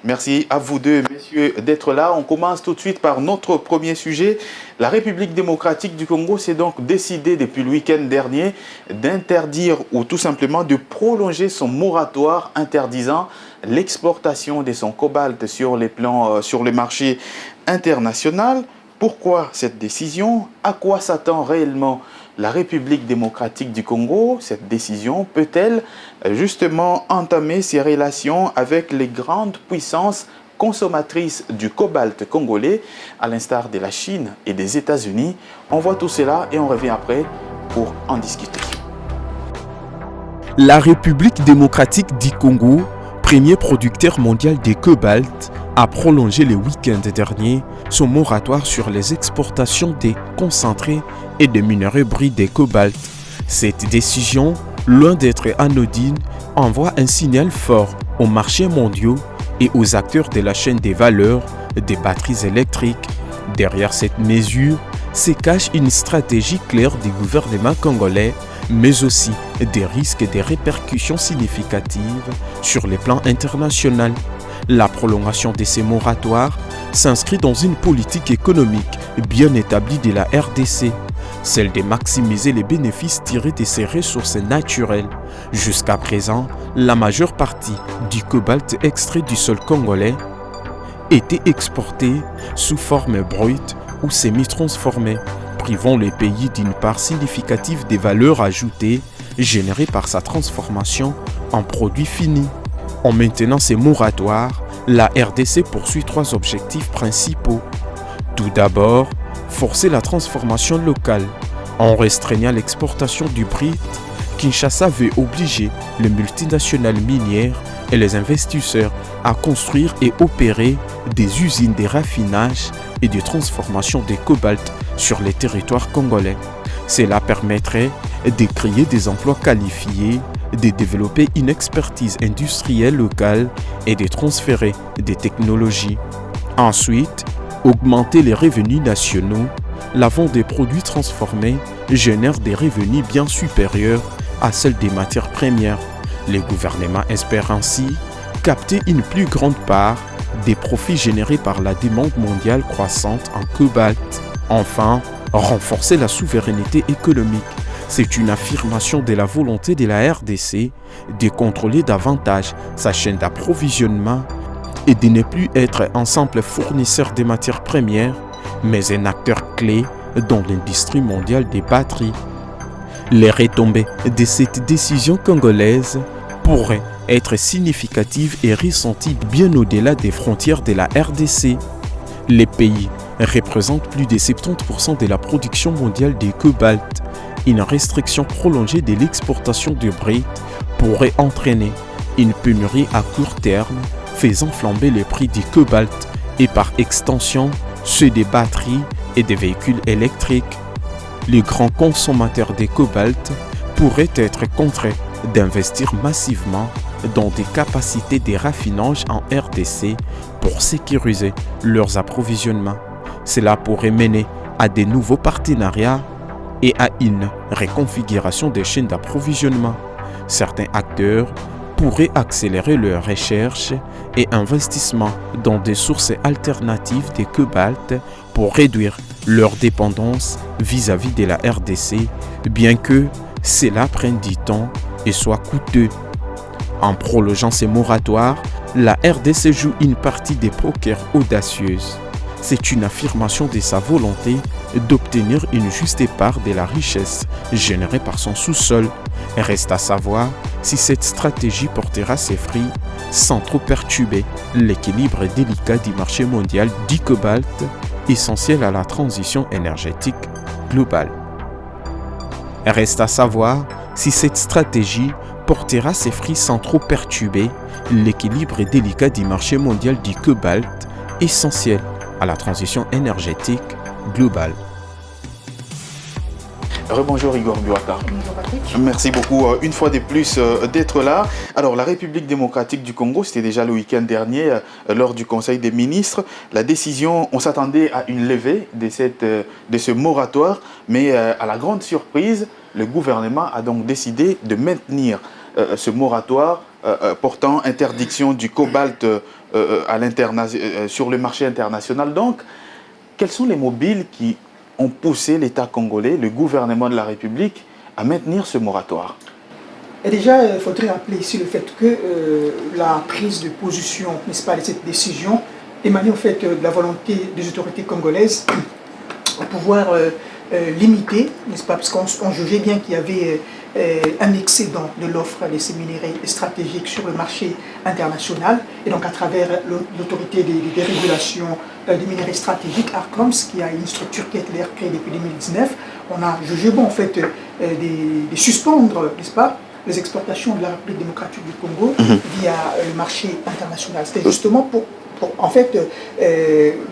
Merci à vous deux, messieurs, d'être là. On commence tout de suite par notre premier sujet. La République démocratique du Congo s'est donc décidée depuis le week-end dernier d'interdire ou tout simplement de prolonger son moratoire interdisant l'exportation de son cobalt sur le marché international. Pourquoi cette décision? À quoi s'attend réellement la République démocratique du Congo? Cette décision peut-elle justement entamer ses relations avec les grandes puissances consommatrices du cobalt congolais, à l'instar de la Chine et des États-Unis? On voit tout cela et on revient après pour en discuter. La République démocratique du Congo, premier producteur mondial de cobalt, a prolongé le week-end dernier son moratoire sur les exportations des concentrés et des minerais bruts de cobalt. Cette décision, loin d'être anodine, envoie un signal fort aux marchés mondiaux et aux acteurs de la chaîne des valeurs des batteries électriques. Derrière cette mesure se cache une stratégie claire du gouvernement congolais, mais aussi des risques et des répercussions significatives sur le plan international. La prolongation de ces moratoires s'inscrit dans une politique économique bien établie de la RDC, celle de maximiser les bénéfices tirés de ses ressources naturelles. Jusqu'à présent, la majeure partie du cobalt extrait du sol congolais était exportée sous forme brute ou semi-transformée, privant les pays d'une part significative des valeurs ajoutées générées par sa transformation en produits finis. En maintenant ces moratoires, la RDC poursuit trois objectifs principaux. Tout d'abord, forcer la transformation locale. En restreignant l'exportation du brut, Kinshasa veut obliger les multinationales minières et les investisseurs à construire et opérer des usines de raffinage et de transformation de cobalt sur les territoires congolais. Cela permettrait de créer des emplois qualifiés, de développer une expertise industrielle locale et de transférer des technologies. Ensuite, augmenter les revenus nationaux. La vente des produits transformés génère des revenus bien supérieurs à celles des matières premières. Les gouvernements espèrent ainsi capter une plus grande part des profits générés par la demande mondiale croissante en cobalt. Enfin, renforcer la souveraineté économique. C'est une affirmation de la volonté de la RDC de contrôler davantage sa chaîne d'approvisionnement et de ne plus être un simple fournisseur de matières premières, mais un acteur clé dans l'industrie mondiale des batteries. Les retombées de cette décision congolaise pourraient être significatives et ressenties bien au-delà des frontières de la RDC. Les pays représentent plus de 70% de la production mondiale de cobalt. Une restriction prolongée de l'exportation de brut pourrait entraîner une pénurie à court terme, faisant flamber les prix du cobalt et par extension ceux des batteries et des véhicules électriques. Les grands consommateurs de cobalt pourraient être contraints d'investir massivement dans des capacités de raffinage en RDC pour sécuriser leurs approvisionnements. Cela pourrait mener à de nouveaux partenariats et à une reconfiguration des chaînes d'approvisionnement. Certains acteurs pourraient accélérer leurs recherches et investissements dans des sources alternatives de cobalt pour réduire leur dépendance vis-à-vis de la RDC, bien que cela prenne du temps et soit coûteux. En prolongeant ces moratoires, la RDC joue une partie des poker audacieuse. C'est une affirmation de sa volonté d'obtenir une juste part de la richesse générée par son sous-sol. Reste à savoir si cette stratégie portera ses fruits sans trop perturber l'équilibre délicat du marché mondial du cobalt, essentiel à la transition énergétique globale. Reste à savoir si cette stratégie portera ses fruits sans trop perturber l'équilibre délicat du marché mondial du cobalt, essentiel à la transition énergétique globale. Rebonjour Igor Buaka. Bonjour Patrick. Merci beaucoup une fois de plus d'être là. Alors la République démocratique du Congo, c'était déjà le week-end dernier lors du Conseil des ministres. La décision, on s'attendait à une levée de ce moratoire, mais à la grande surprise, le gouvernement a donc décidé de maintenir ce moratoire portant interdiction du cobalt sur le marché international. Donc, quels sont les mobiles qui ont poussé l'État congolais, le gouvernement de la République, à maintenir ce moratoire? Et déjà, il faudrait rappeler ici le fait que la prise de position, n'est-ce pas, de cette décision émanait au fait de la volonté des autorités congolaises de pouvoir limiter, n'est-ce pas, parce qu'on jugeait bien qu'il y avait un excédent de l'offre de ces minéraux stratégiques sur le marché international. Et donc à travers l'autorité des régulations des minéraux stratégiques, ARCOMS, qui a une structure qui a été créée depuis 2019, on a jugé bon en fait de suspendre, n'est-ce pas, les exportations de la République démocratique du Congo via le marché international. C'était justement pour en fait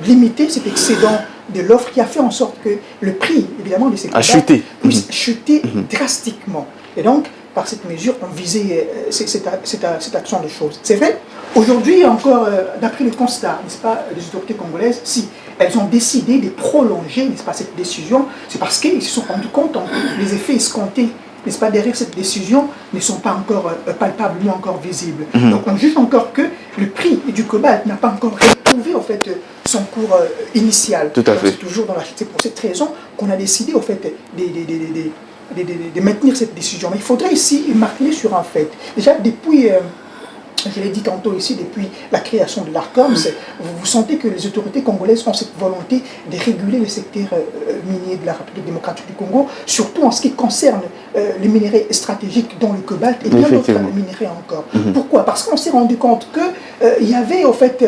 limiter cet excédent de l'offre qui a fait en sorte que le prix, évidemment, de ces produits puisse chuter drastiquement. Et donc, par cette mesure, on visait cette action de choses. C'est vrai, aujourd'hui encore, d'après le constat, n'est-ce pas, des autorités congolaises, si elles ont décidé de prolonger, n'est-ce pas, cette décision, c'est parce qu'ils se sont rendus compte que les effets escomptés, n'est-ce pas, derrière cette décision ne sont pas encore palpables, ni encore visibles. Donc on juge encore que le prix du cobalt n'a pas encore retrouvé en fait son cours initial. Tout à fait. C'est toujours c'est pour cette raison qu'on a décidé en fait de maintenir cette décision. Mais il faudrait ici marquer sur un fait. Déjà depuis je l'ai dit tantôt ici, depuis la création de l'ARCOMS, vous sentez que les autorités congolaises ont cette volonté de réguler le secteur minier de la République démocratique du Congo, surtout en ce qui concerne les minéraux stratégiques dont le cobalt et bien d'autres minéraux encore. Pourquoi? Parce qu'on s'est rendu compte qu'il y avait en fait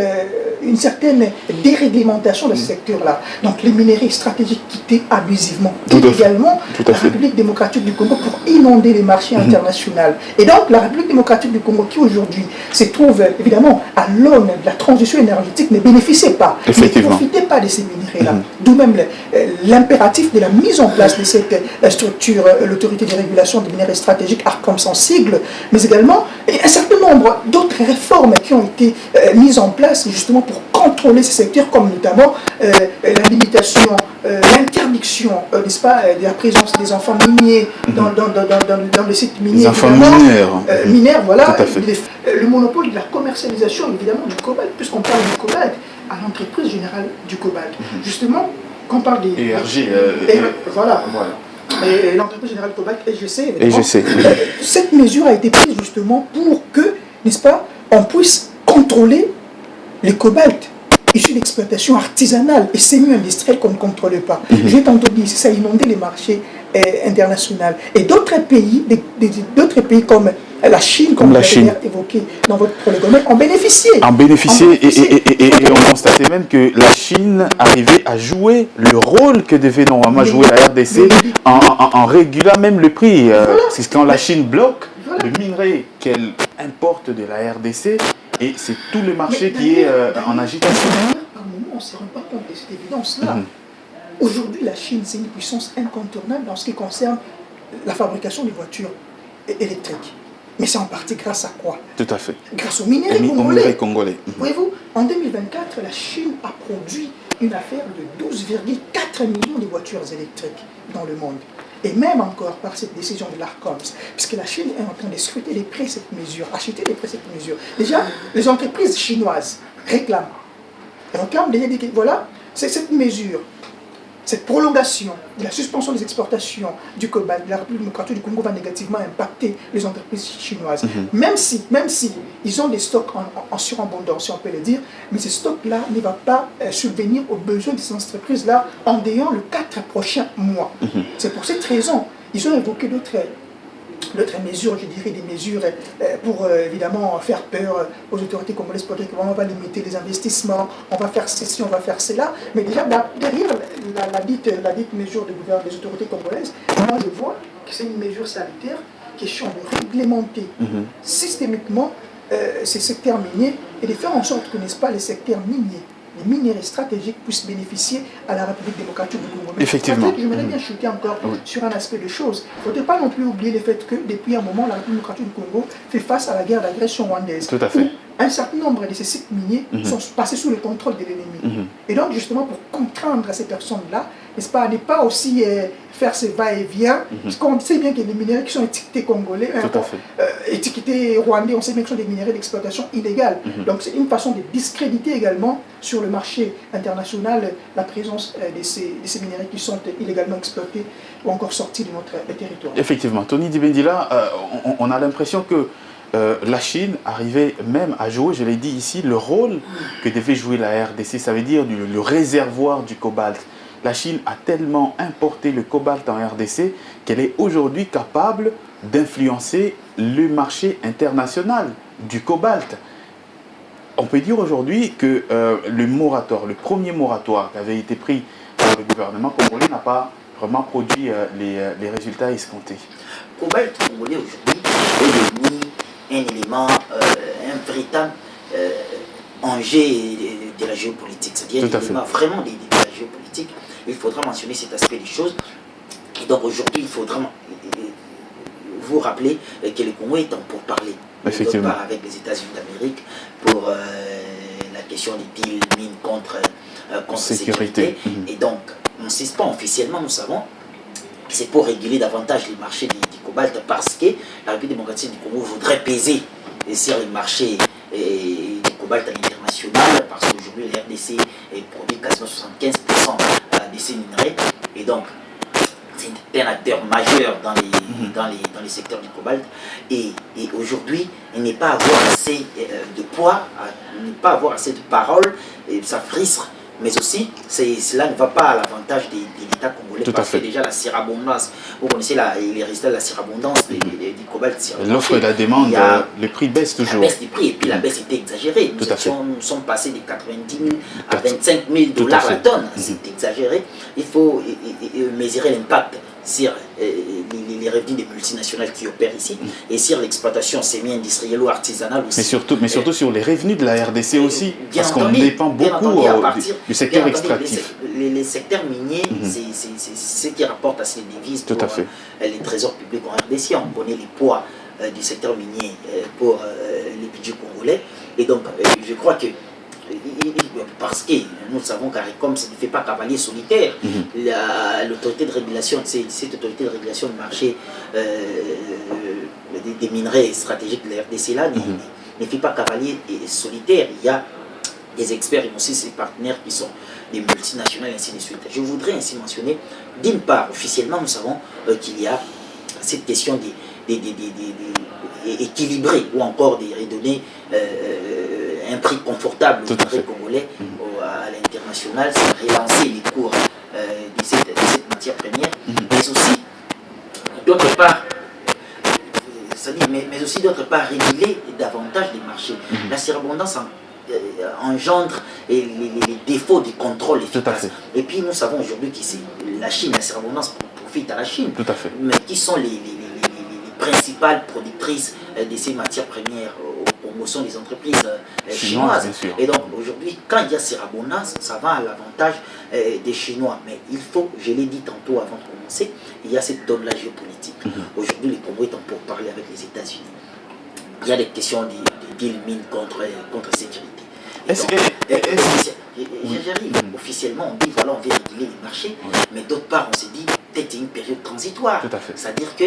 une certaine déréglementation de ce secteur-là. Donc les minéraux stratégiques quittaient abusivement. Et également la République démocratique du Congo pour inonder les marchés internationaux. Et donc la République démocratique du Congo qui aujourd'hui se trouve évidemment à l'aune de la transition énergétique ne bénéficiait pas, ne profitait pas de ces minéraux-là. D'où même l'impératif de la mise en place de cette structure, l'autorité de régulation des minéraux stratégiques, ARCOMS en sigle, mais également un certain nombre d'autres réformes qui ont été mises en place justement pour contrôler ces secteurs, comme notamment la limitation, l'interdiction, n'est-ce pas, de la présence des enfants miniers dans les sites miniers. Les enfants mineurs. Mineurs, voilà. Le monopole de la commercialisation, évidemment, du cobalt, puisqu'on parle du cobalt à l'entreprise générale du cobalt. Justement, quand on parle des... ERG. Voilà. Et l'entreprise générale du cobalt, EGC, évidemment. EGC. Cette mesure a été prise justement pour que, n'est-ce pas, on puisse contrôler les cobalts issus d'exploitation artisanale et semi-industrielle qu'on ne contrôle pas. J'ai tantôt dit, ça a inondé les marchés internationaux. Et d'autres pays, d'autres pays comme la Chine, comme vous l'avez évoqué dans votre prolegomètre, ont bénéficié. Et on constatait même que la Chine arrivait à jouer le rôle que devait normalement jouer la RDC en régulant même le prix. C'est quand la Chine bloque le minerai qu'elle importe de la RDC, et c'est tout le marché qui est en agitation. Par moment, on ne se rend pas compte de cette évidence-là. Aujourd'hui, la Chine, c'est une puissance incontournable dans ce qui concerne la fabrication des voitures électriques. Mais c'est en partie grâce à quoi? Tout à fait. Grâce aux minéraux congolais. Voyez-vous, en 2024, la Chine a produit une affaire de 12,4 millions de voitures électriques dans le monde. Et même encore par cette décision de l'ARCOMS, puisque la Chine est en train de scruter les prix de cette mesure, acheter les prix de cette mesure. Déjà, les entreprises chinoises réclament déjà dit que voilà, c'est cette mesure, cette prolongation de la suspension des exportations du cobalt de la République démocratique du Congo va négativement impacter les entreprises chinoises. Même si ils ont des stocks en surabondance, si on peut le dire, mais ces stocks-là ne vont pas subvenir aux besoins de ces entreprises-là en dehors les 4 prochains mois. C'est pour cette raison, ils ont évoqué d'autres mesures, je dirais des mesures pour évidemment faire peur aux autorités congolaises, pour dire qu'on va limiter les investissements, on va faire ceci, on va faire cela. Mais déjà derrière la dite mesure des autorités congolaises, moi je vois que c'est une mesure sanitaire qui cherche de réglementer systémiquement ces secteurs miniers et de faire en sorte que, n'est-ce pas, les secteurs miniers, les minéraux stratégiques puissent bénéficier à la République démocratique du Congo. Mais effectivement. En fait, j'aimerais bien chuter encore sur un aspect de choses. Il ne faudrait pas non plus oublier le fait que depuis un moment, la République démocratique du Congo fait face à la guerre d'agression rwandaise. Tout à fait. Un certain nombre de ces sites miniers sont passés sous le contrôle de l'ennemi. Et donc, justement, pour contraindre ces personnes-là, n'est-ce pas, ne pas aussi faire ce va-et-vient. Parce qu'on sait bien que les minéraux qui sont étiquetés congolais, étiquetés rwandais, on sait bien que ce sont des minéraux d'exploitation illégale. Donc c'est une façon de discréditer également sur le marché international la présence de ces minéraux qui sont illégalement exploités ou encore sortis de notre territoire. Effectivement, Tony Dibendila, on a l'impression que la Chine arrivait même à jouer, je l'ai dit ici, le rôle que devait jouer la RDC, ça veut dire le réservoir du cobalt. La Chine a tellement importé le cobalt en RDC qu'elle est aujourd'hui capable d'influencer le marché international du cobalt. On peut dire aujourd'hui que le premier moratoire qui avait été pris par le gouvernement congolais n'a pas vraiment produit les résultats escomptés. Le cobalt congolais aujourd'hui est devenu un élément, un véritable enjeu de la géopolitique, c'est-à-dire un élément vraiment de la géopolitique. Il faudra mentionner cet aspect des choses. Et donc aujourd'hui, il faudra vous rappeler que le Congo est en pourparlers. Effectivement. Avec les États-Unis d'Amérique pour la question des deals mines contre sécurité. Et donc, on ne cesse pas officiellement, nous savons, c'est pour réguler davantage les marchés du cobalt parce que la République démocratique du Congo voudrait peser sur les marchés du cobalt à l'international parce qu'aujourd'hui, la RDC produit quasiment 75% de ces minerais. Et donc, c'est un acteur majeur dans les secteurs du cobalt. Et aujourd'hui, il n'est pas avoir assez de poids, il n'est pas avoir assez de parole, et ça frustre. Mais aussi, cela ne va pas à l'avantage de l'État congolais parce que déjà la surabondance, vous connaissez les résultats de la surabondance du cobalt. L'offre et la demande, le prix baisse toujours. La baisse du prix, et puis la baisse était exagérée. Nous sommes passés de 90 000 à 25 000 dollars la tonne. C'est exagéré. Il faut mesurer l'impact sur les revenus des multinationales qui opèrent ici et sur l'exploitation semi-industrielle ou artisanale aussi. Mais surtout sur les revenus de la RDC aussi, parce qu'on dépend beaucoup du secteur extractif. Les secteurs miniers, c'est ce qui rapporte assez de devises pour les trésors publics en RDC. On connaît les poids du secteur minier pour les budgets congolais. Et donc, je crois que parce que nous savons qu'ARECOM ne fait pas cavalier solitaire. L'autorité de régulation, cette autorité de régulation du marché des minerais stratégiques de la RDC là, ne fait pas cavalier solitaire. Il y a des experts et aussi ses partenaires qui sont des multinationales et ainsi de suite. Je voudrais ainsi mentionner, d'une part, officiellement, nous savons qu'il y a cette question équilibrée ou encore de redonner un prix confortable aux minerais congolais à l'international, c'est relancer les cours de cette matière première, mais aussi, d'autre part, mais aussi d'autre part, réguler davantage les marchés. La surabondance engendre les défauts du contrôle efficace. Et puis nous savons aujourd'hui que c'est la Chine, la surabondance profite à la Chine. Tout à fait. Mais qui sont les principales productrices de ces matières premières au Congo sont les entreprises chinoises. Et donc aujourd'hui, quand il y a surabondance, ça va à l'avantage des Chinois. Mais il faut, je l'ai dit tantôt avant de commencer, il y a cette donne-là géopolitique. Aujourd'hui, le Congo est en pourparlers avec les États-Unis. Il y a des questions de deal mine contre sécurité. J'arrive. Officiellement, on dit voilà, on veut réguler les marchés, mais d'autre part, on s'est dit peut-être une période transitoire. C'est-à-dire que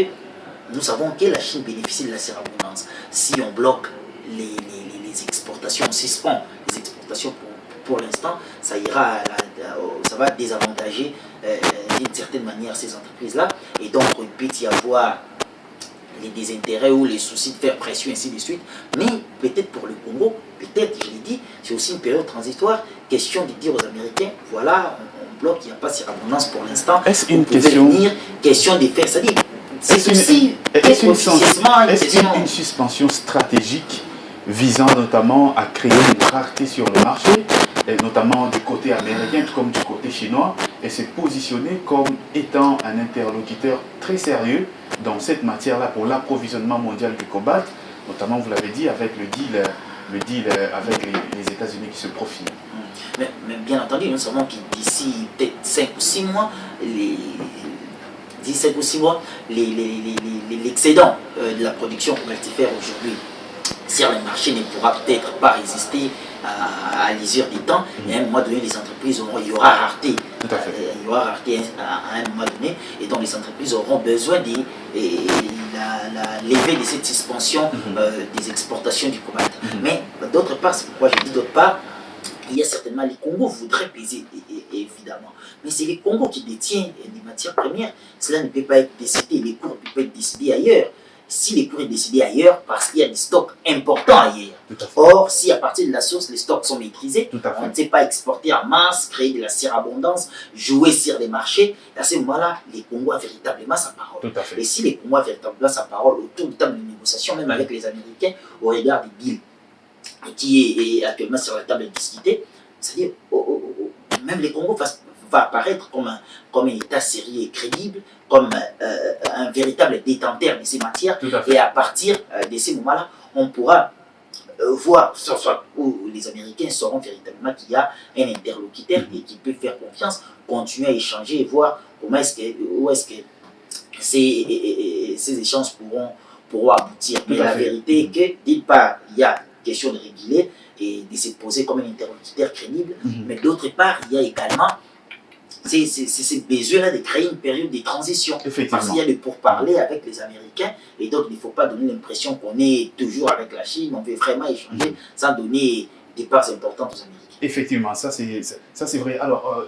nous savons que la Chine bénéficie de la surabondance. Si on bloque les exportations, on suspend les exportations pour l'instant, ça va désavantager d'une certaine manière ces entreprises-là. Et donc, il peut y avoir les désintérêts ou les soucis de faire pression, ainsi de suite. Mais peut-être pour le Congo, peut-être, je l'ai dit, c'est aussi une période transitoire. Question de dire aux Américains, voilà, on bloque, il n'y a pas surabondance pour l'instant. Est-ce une question de faire, c'est-à-dire, est-ce une suspension stratégique visant notamment à créer une rareté sur le marché, et notamment du côté américain comme du côté chinois, et se positionner comme étant un interlocuteur très sérieux dans cette matière-là pour l'approvisionnement mondial du cobalt, notamment, vous l'avez dit, avec le deal avec les États-Unis qui se profilent. Mais bien entendu, nous savons que d'ici peut-être 5 ou 6 mois, l'excédent de la production cobaltifère aujourd'hui sur le marché ne pourra peut-être pas résister à l'usure du temps, et à un moment donné, les entreprises il y aura rareté. Il y aura rareté à un moment donné, et donc les entreprises auront besoin de la levée de cette suspension des exportations du cobalt. Mais d'autre part, c'est pourquoi je dis d'autre part, il y a certainement les Congos voudraient peser, évidemment. Mais c'est les Congos qui détiennent les matières premières. Cela ne peut pas être décidé, les cours peuvent être décidés ailleurs. Si les cours sont décidés ailleurs, parce qu'il y a des stocks importants ailleurs. Or, si à partir de la source, les stocks sont maîtrisés, on ne sait pas exporter en masse, créer de la surabondance, jouer sur les marchés, à ce moment-là, les Congos ont véritablement sa parole. Et si les Congos ont véritablement sa parole autour de table de négociation, même avec les Américains, au regard des deals qui est actuellement sur la table de discuter, c'est-à-dire même les Congos va apparaître comme un État sérieux et crédible, comme un véritable détenteur de ces matières. Et à partir de ces moments-là, on pourra voir, soit où les Américains sauront véritablement qu'il y a un interlocuteur et qu'ils peuvent faire confiance, continuer à échanger et voir où est-ce que ces échanges pourront aboutir. Mais la vérité est que, d'une part, il y a question de réguler et de se poser comme un interlocuteur crédible, mais d'autre part, il y a également c'est besoin-là de créer une période de transition. Parce qu'il y a des pourparlers avec les Américains, et donc il ne faut pas donner l'impression qu'on est toujours avec la Chine, on veut vraiment échanger sans donner des parts importantes aux Américains. Effectivement, ça c'est vrai. Alors,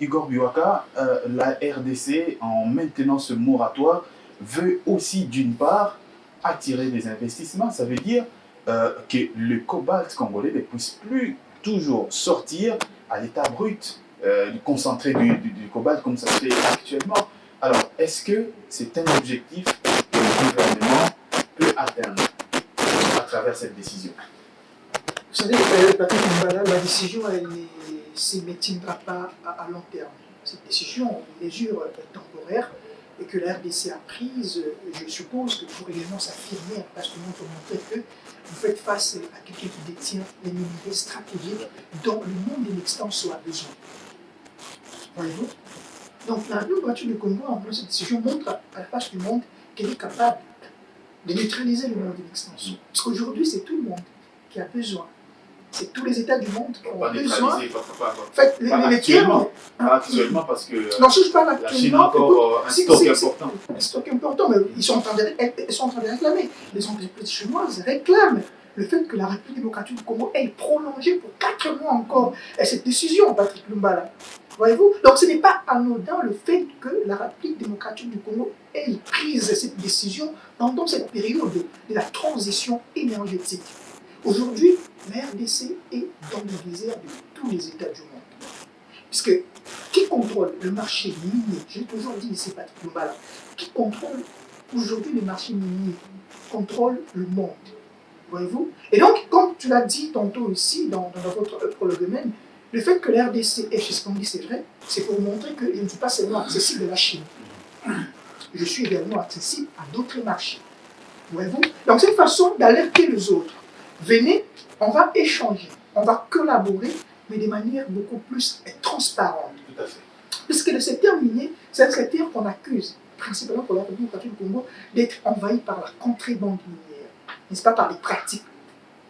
Igor Biwaka, la RDC, en maintenant ce moratoire, veut aussi d'une part attirer des investissements. Ça veut dire que le cobalt congolais ne puisse plus toujours sortir à l'état brut, concentré du cobalt comme ça se fait actuellement. Alors, est-ce que c'est un objectif que le gouvernement peut atteindre à travers cette décision? Vous savez, Patrick Mbala, la décision, elle ne s'émettra pas à long terme. Cette décision, une mesure temporaire, et que la RDC a prise, je suppose que pour également s'affirmer, parce que nous pour montrer que vous faites face à quelqu'un qui détient les minéraux stratégiques dont le monde de l'extension a besoin. Voyez-vous? Donc la République démocratique du Congo, en prenant cette décision, montre à la face du monde qu'elle est capable de neutraliser le monde de l'extension. Parce qu'aujourd'hui, c'est tout le monde qui a besoin. C'est tous les États du monde qui ont besoin. En fait, actuellement, parce que non, si je parle actuellement, la Chine a encore un stock important. Un stock important, mais ils sont en train de réclamer. Les entreprises chinoises réclament le fait que la République démocratique du Congo ait prolongé pour 4 mois encore cette décision, Patrick Lumbala. Voyez-vous? Donc ce n'est pas anodin le fait que la République démocratique du Congo ait pris cette décision pendant cette période de la transition énergétique. Aujourd'hui, la RDC est dans le désert de tous les États du monde. Puisque qui contrôle le marché minier? J'ai toujours dit ici, Patrick Lumbala, qui contrôle aujourd'hui le marché minier contrôle le monde. Voyez-vous? Et donc, comme tu l'as dit tantôt ici, dans votre prologue même, le fait que la RDC est suspendu, c'est vrai, c'est pour montrer que je ne suis pas seulement accessible à la Chine. Je suis également accessible à d'autres marchés. Voyez-vous? Donc, c'est une façon d'alerter les autres. Venez, on va échanger, on va collaborer, mais de manière beaucoup plus transparente. Tout à fait. Puisque le secteur minier, c'est un secteur qu'on accuse, principalement pour la République démocratique du Congo, d'être envahi par la contrebande minière, n'est-ce pas, par les pratiques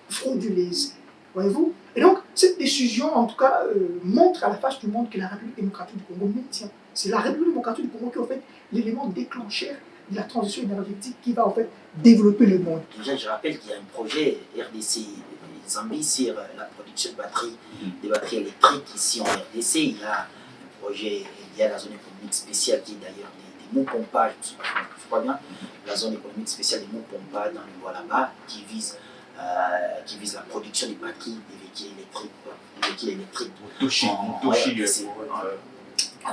frauduleuses. Voyez-vous? Et donc, cette décision, en tout cas, montre à la face du monde que la République démocratique du Congo maintient. C'est la République démocratique du Congo qui est en fait l'élément déclencheur de la transition énergétique qui va en fait développer le monde. Déjà, je rappelle qu'il y a un projet RDC Zambie sur la production de batteries, des batteries électriques ici en RDC. Il y a un projet, il y a la zone économique spéciale qui est d'ailleurs des Mopompa, je crois bien, la zone économique spéciale des Mopompa dans le bois là-bas qui vise la production des batteries des véhicules électriques.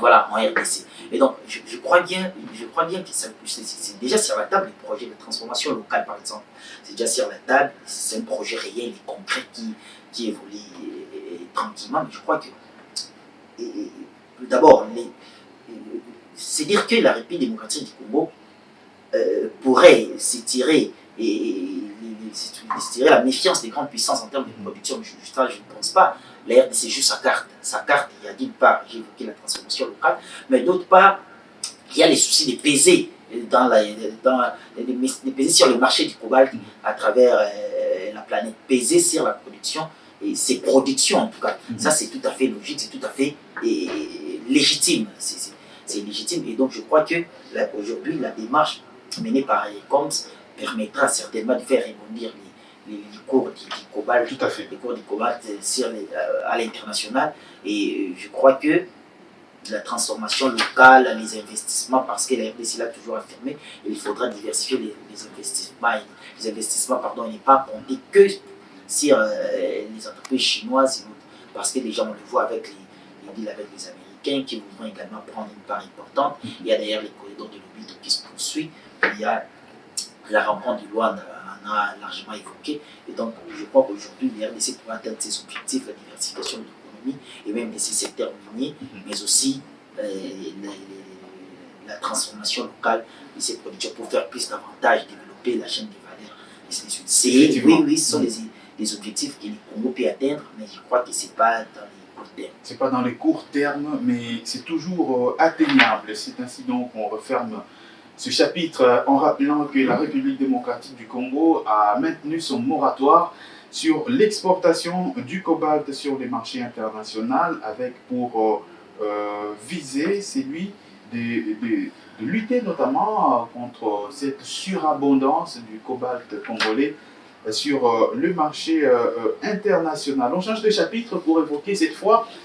Voilà, en RDC. Et donc, je crois bien que c'est déjà sur la table les projets de transformation locale, par exemple. C'est déjà sur la table, c'est un projet réel et concret qui évolue tranquillement. Mais je crois que, d'abord, c'est dire que la République démocratique du Congo pourrait s'étirer la méfiance des grandes puissances en termes de production. Je ne pense pas. La RDC, c'est juste sa carte. Il y a d'une part, j'ai évoqué la transformation locale, mais d'autre part, il y a les soucis de peser, de peser sur le marché du cobalt à travers la planète, peser sur la production, et ses productions en tout cas. Ça, c'est tout à fait logique, c'est tout à fait légitime. C'est légitime. Et donc, je crois que aujourd'hui, la démarche menée par ECOMS permettra certainement de faire rebondir les cours du cobalt, tout à fait. Les cours du cobalt à l'international. Et je crois que la transformation locale, les investissements, parce que la RDC l'a toujours affirmé, il faudra diversifier les investissements. Les investissements, et ne pas compter que sur les entreprises chinoises, parce que déjà on le voit avec les deals avec les Américains qui voudront également prendre une part importante. Il y a d'ailleurs les corridors de l'Orbite qui se poursuivent. Il y a la rencontre du Luanda, on a largement évoqué. Et donc, je crois qu'aujourd'hui, la RDC pourra atteindre ses objectifs, la diversification de l'économie et même de ses secteurs miniers, mais aussi la transformation locale de ces productions pour faire plus d'avantages, développer la chaîne de valeur. Oui, ce sont des objectifs que le Congo peut atteindre, mais je crois que ce n'est pas dans les courts termes. Ce n'est pas dans les courts termes, mais c'est toujours atteignable. C'est ainsi donc qu'on referme ce chapitre en rappelant que la République démocratique du Congo a maintenu son moratoire sur l'exportation du cobalt sur les marchés internationaux avec pour viser celui de lutter notamment contre cette surabondance du cobalt congolais sur le marché international. On change de chapitre pour évoquer cette fois